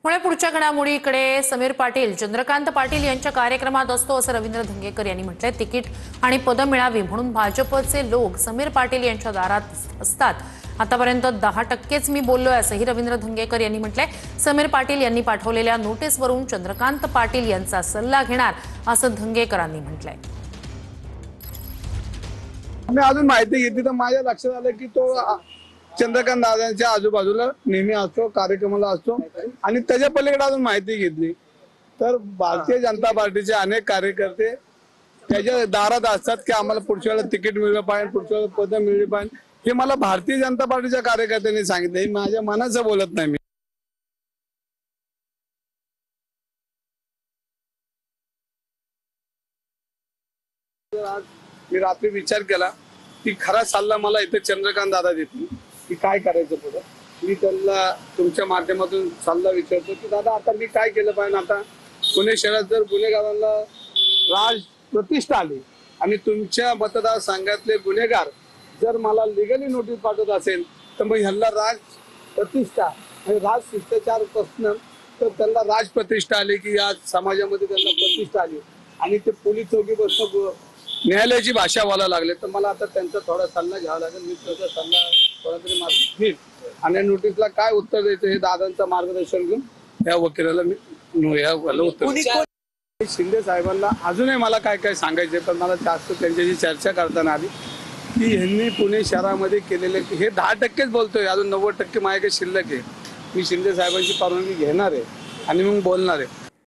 पुणे पुढच्या घडामोडीकडे समीर पाटील चंद्रकांत पाटील यांच्या कार्यक्रमात असतो असं रवींद्र धंगेकर यांनी म्हटलंय। तिकीट आणि पद मिळावी म्हणून भाजपचे लोक समीर पाटील यांच्या दारात असतात। आतापर्यंत 10%च मी बोललोय असंही रवींद्र धंगेकर यांनी म्हटलंय। समीर पाटील यांनी पाठवलेल्या नोटीसवरून चंद्रकांत पाटील यांचा सल्ला घेणार असं धंगेकरांनी म्हटलंय। मी अजून माहिती घेतली तर माझ्या लक्षात आलं की तो चंद्रकांत दादांच्या आजूबाजूला नेहमी असतो, कार्यक्रमाला असतो आणि त्याच्या पलीकडे अजून माहिती घेतली तर भारतीय जनता पार्टीचे अनेक कार्यकर्ते त्याच्या दारात असतात की आम्हाला पुढच्या वेळेला तिकीट मिळलं पाहिजे, पुढच्या वेळेला पद मिळली पाहिजे। हे मला भारतीय जनता पार्टीच्या कार्यकर्त्यांनी सांगितलं, माझ्या मनाचं बोलत नाही। मी रात्री विचार केला की खरा सल्ला मला इथे चंद्रकांत दादा देतील की काय करायचं पुढे। मी त्यांना तुमच्या माध्यमातून सल्ला विचारतो की दादा आता मी काय केलं पाहिजे। आता पुणे शहरात जर गुन्हेगारांना राज प्रतिष्ठा आली आणि तुमच्या मतदारसंघातले गुन्हेगार जर मला लिगली नोटीस पाठवत असेल तर मग ह्याला राज प्रतिष्ठा आणि राज शिष्टाचार पासून तर त्यांना राज प्रतिष्ठा आली की आज समाजामध्ये त्यांना प्रतिष्ठा आली आणि ते पोलीस चौकी बसून न्यायालयाची भाषा बोलायला लागले तर मला आता त्यांचा थोडा सल्ला घ्यावा लागेल। मी त्याचा सल्ला थोडा तरी मार्ग घेईन आणि नोटीसला काय उत्तर द्यायचं हे दादांचं मार्गदर्शन घेऊन या वकिलाला मी उत्तर। शिंदे साहेबांना अजूनही मला काय काय सांगायचे पण मला जास्त त्यांच्याशी चर्चा करताना आली की ह्यांनी पुणे शहरामध्ये केलेले हे 10%च बोलतोय, अजून 90% माझ्याकडे शिल्लक आहे। मी शिंदे साहेबांची परवानगी घेणार आहे आणि मग बोलणार आहे।